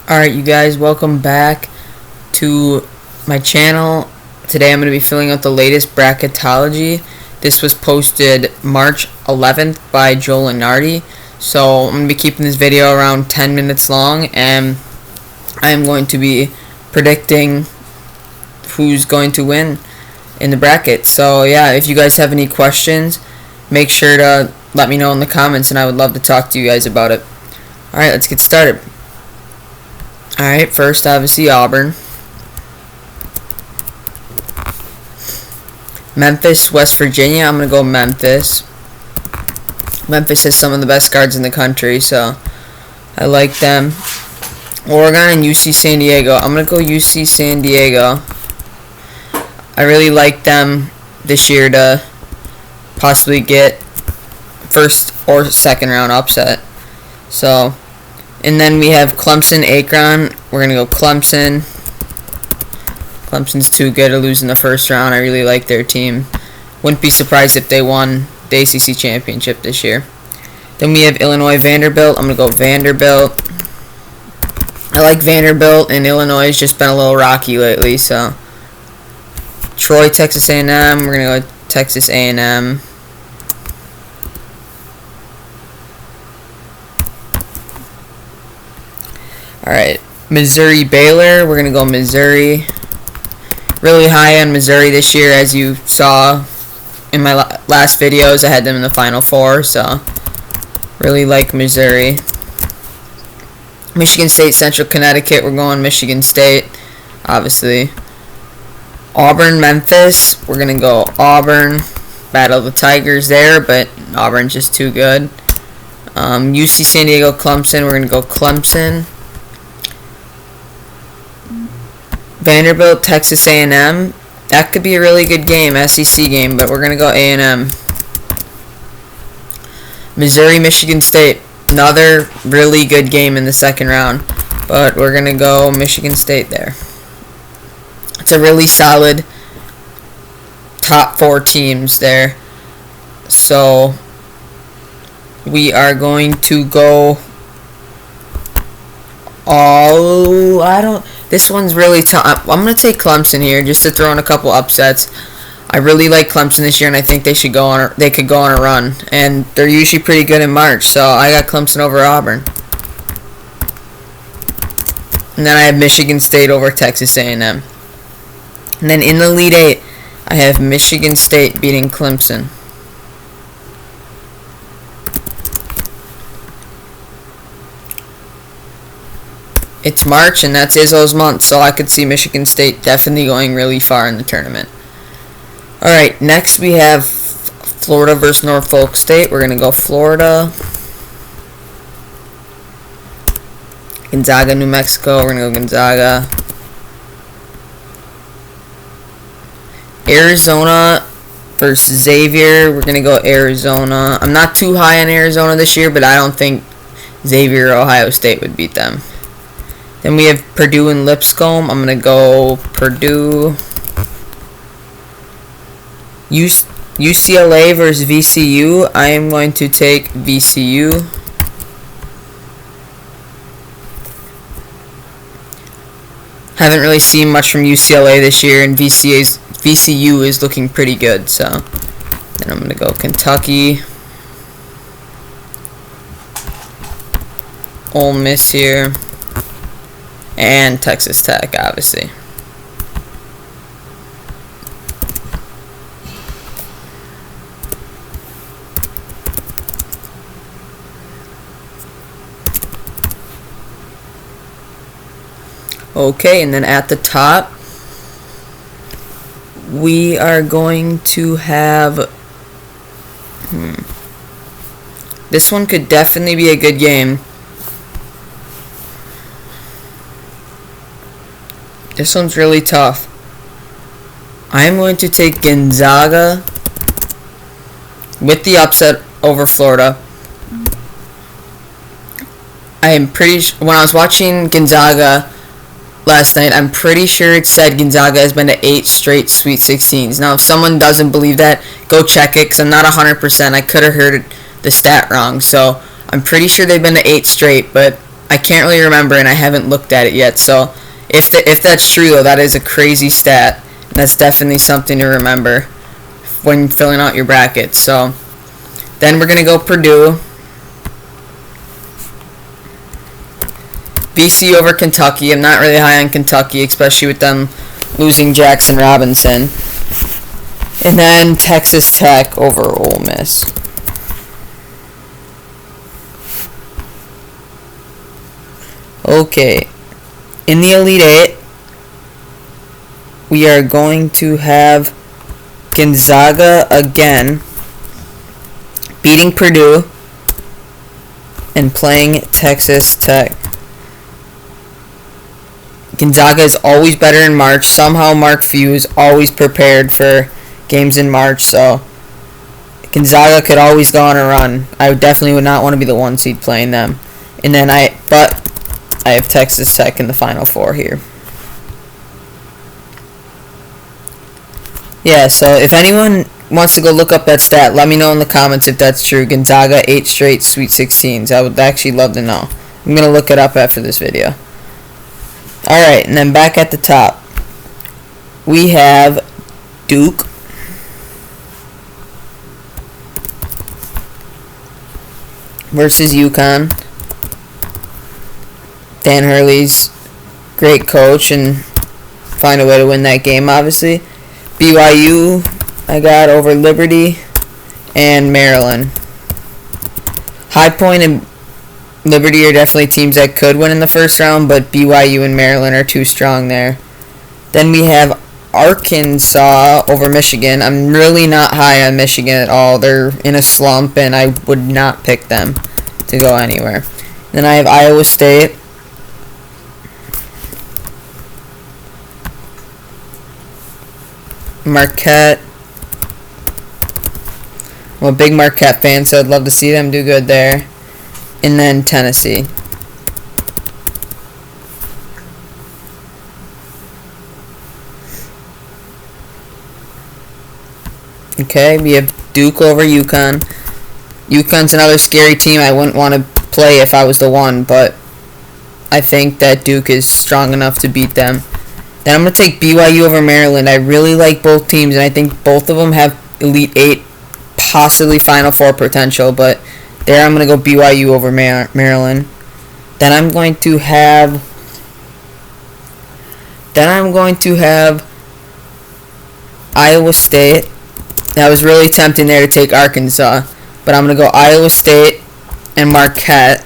Alright, you guys, welcome back to my channel. Today I'm going to be filling out the latest bracketology. This was posted March 11th by Joe Lunardi. So I'm going to be keeping this video around 10 minutes long, and I am going to be predicting who's going to win in the bracket. So yeah, if you guys have any questions, make sure to let me know in the comments, and I would love to talk to you guys about it. Alright, let's get started. Alright, first obviously Auburn. Memphis, West Virginia. I'm going to go Memphis. Memphis has some of the best guards in the country, so I like them. Oregon and UC San Diego. I'm going to go UC San Diego. I really like them this year to possibly get first or second round upset. So, and then we have Clemson, Akron. We're going to go Clemson. Clemson's too good to lose in the first round. I really like their team. Wouldn't be surprised if they won the ACC championship this year. Then we have Illinois, Vanderbilt. I'm going to go Vanderbilt. I like Vanderbilt, and Illinois has just been a little rocky lately. So, Troy, Texas A&M. We're going to go Texas A&M. Alright, Missouri, Baylor. We're going to go Missouri. Really high on Missouri this year, as you saw in my last videos. I had them in the Final Four, so really like Missouri. Michigan State, Central Connecticut. We're going Michigan State, obviously. Auburn, Memphis. We're going to go Auburn. Battle of the Tigers there, but Auburn's just too good. UC San Diego, Clemson. We're going to go Clemson. Vanderbilt, Texas A&M. That could be a really good game, SEC game, but we're going to go A&M. Missouri, Michigan State. Another really good game in the second round, but we're going to go Michigan State there. It's a really solid top four teams there. So we are going to go this one's really tough. I'm going to take Clemson here just to throw in a couple upsets. I really like Clemson this year, and I think they could go on a run. And they're usually pretty good in March, so I got Clemson over Auburn. And then I have Michigan State over Texas A&M. And then in the Elite Eight, I have Michigan State beating Clemson. It's March, and that's Izzo's month, so I could see Michigan State definitely going really far in the tournament. Alright, next we have Florida versus Norfolk State. We're going to go Florida. Gonzaga, New Mexico. We're going to go Gonzaga. Arizona versus Xavier. We're going to go Arizona. I'm not too high on Arizona this year, but I don't think Xavier or Ohio State would beat them. Then we have Purdue and Lipscomb. I'm going to go Purdue. UCLA versus VCU. I am going to take VCU. Haven't really seen much from UCLA this year, and VCU is looking pretty good. So then I'm going to go Kentucky. Ole Miss here. And Texas Tech, obviously. Okay, and then at the top, we are going to have... This one could definitely be a good game. This one's really tough. I'm going to take Gonzaga with the upset over Florida. I am pretty when I was watching Gonzaga last night, I'm pretty sure it said Gonzaga has been to 8 straight Sweet 16s. Now, if someone doesn't believe that, go check it, because I'm not 100%. I could have heard the stat wrong. So I'm pretty sure they've been to 8 straight, but I can't really remember, and I haven't looked at it yet. So if that's true, though, that is a crazy stat. And that's definitely something to remember when filling out your brackets. So then we're gonna go Purdue. BC over Kentucky. I'm not really high on Kentucky, especially with them losing Jackson Robinson. And then Texas Tech over Ole Miss. Okay. In the Elite Eight, we are going to have Gonzaga again beating Purdue and playing Texas Tech. Gonzaga is always better in March. Somehow Mark Few is always prepared for games in March, so Gonzaga could always go on a run. I definitely would not want to be the 1 seed playing them. And then I have Texas Tech in the Final Four here. Yeah, so if anyone wants to go look up that stat, let me know in the comments if that's true. Gonzaga 8 straight Sweet 16s. I would actually love to know. I'm going to look it up after this video. Alright, and then back at the top, we have Duke versus UConn. Dan Hurley's great coach and find a way to win that game, obviously. BYU, I got over Liberty and Maryland. High Point and Liberty are definitely teams that could win in the first round, but BYU and Maryland are too strong there. Then we have Arkansas over Michigan. I'm really not high on Michigan at all. They're in a slump, and I would not pick them to go anywhere. Then I have Iowa State. Marquette. I'm a big Marquette fan, so I'd love to see them do good there. And then Tennessee. Okay, we have Duke over UConn. UConn's another scary team I wouldn't want to play if I was the 1, but I think that Duke is strong enough to beat them. Then I'm going to take BYU over Maryland. I really like both teams, and I think both of them have Elite 8, possibly Final Four potential, but there I'm going to go BYU over Maryland. Then I'm going to have Iowa State. That was really tempting there to take Arkansas, but I'm going to go Iowa State and Marquette.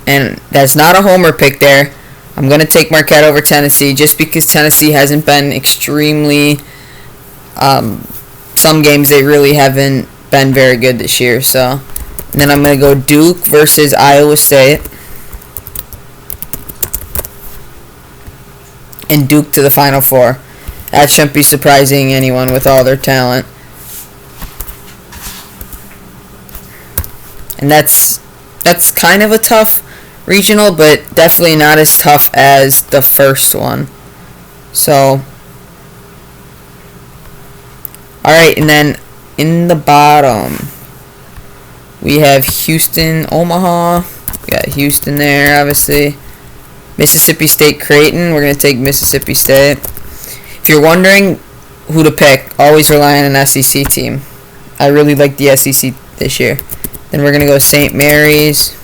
And that's not a homer pick there. I'm going to take Marquette over Tennessee just because Tennessee hasn't been extremely... some games they really haven't been very good this year. So, and then I'm going to go Duke versus Iowa State. And Duke to the Final Four. That shouldn't be surprising anyone with all their talent. And that's kind of a tough regional, but definitely not as tough as the first one. So, alright, and then in the bottom, we have Houston, Omaha. We got Houston there, obviously. Mississippi State, Creighton. We're going to take Mississippi State. If you're wondering who to pick, always rely on an SEC team. I really like the SEC this year. Then we're going to go St. Mary's.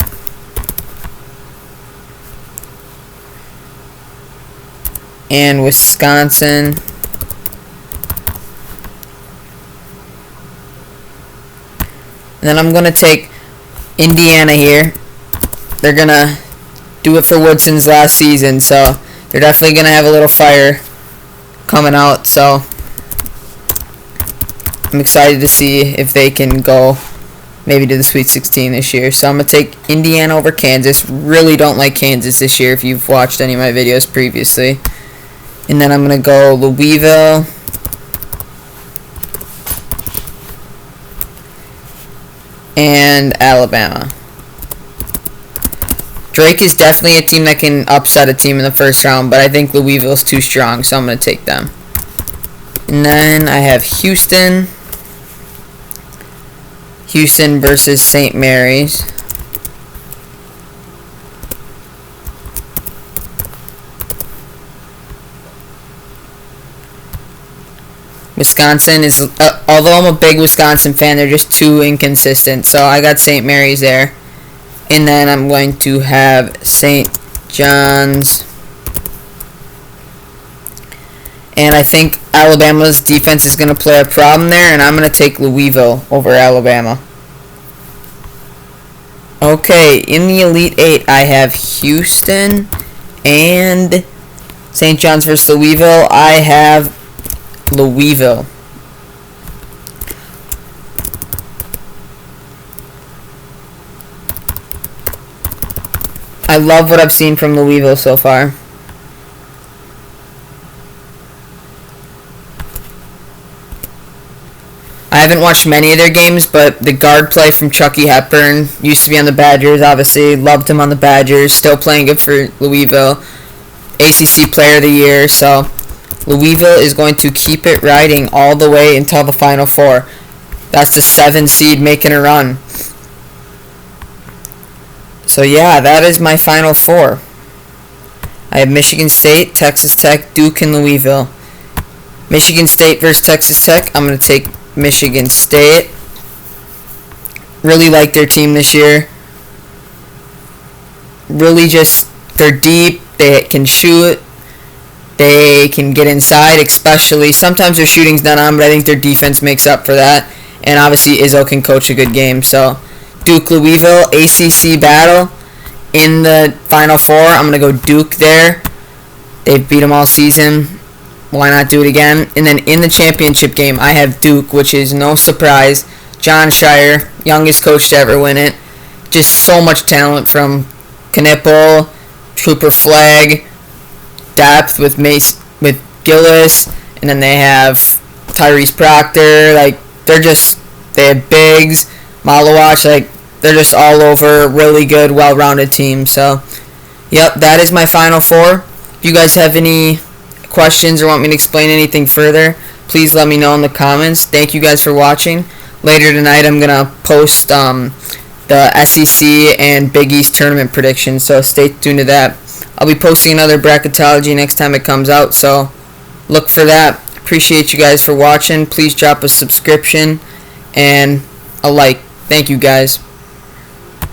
And Wisconsin. And then I'm going to take Indiana here. They're going to do it for Woodson's last season, so they're definitely going to have a little fire coming out. So I'm excited to see if they can go maybe to the Sweet 16 this year. So I'm going to take Indiana over Kansas. Really don't like Kansas this year if you've watched any of my videos previously. And then I'm going to go Louisville. And Alabama. Drake is definitely a team that can upset a team in the first round, but I think Louisville's too strong, so I'm going to take them. And then I have Houston. Houston versus St. Mary's. Wisconsin is, although I'm a big Wisconsin fan, they're just too inconsistent. So I got St. Mary's there. And then I'm going to have St. John's. And I think Alabama's defense is going to play a problem there, and I'm going to take Louisville over Alabama. Okay, in the Elite Eight, I have Houston and St. John's versus Louisville. I have Louisville. I love what I've seen from Louisville so far. I haven't watched many of their games, but the guard play from Chucky Hepburn, used to be on the Badgers, obviously. Loved him on the Badgers. Still playing good for Louisville. ACC Player of the Year. So Louisville is going to keep it riding all the way until the Final Four. That's the 7 seed making a run. So yeah, that is my Final Four. I have Michigan State, Texas Tech, Duke, and Louisville. Michigan State versus Texas Tech. I'm going to take Michigan State. Really like their team this year. Really just, they're deep. They can shoot. They can get inside, especially. Sometimes their shooting's not on, but I think their defense makes up for that. And obviously Izzo can coach a good game. So Duke, Louisville, ACC battle. In the Final Four, I'm going to go Duke there. They've beat them all season. Why not do it again? And then in the championship game, I have Duke, which is no surprise. John Shire, youngest coach to ever win it. Just so much talent from Knipple, Cooper Flagg, depth with Gillis, and then they have Tyrese Proctor. Like, they have bigs, Malawach, like, they're just all over, really good, well-rounded team. So, yep, that is my Final Four. If you guys have any questions or want me to explain anything further, please let me know in the comments. Thank you guys for watching. Later tonight, I'm going to post the SEC and Big East tournament predictions, so stay tuned to that. I'll be posting another bracketology next time it comes out, so look for that. Appreciate you guys for watching. Please drop a subscription and a like. Thank you guys.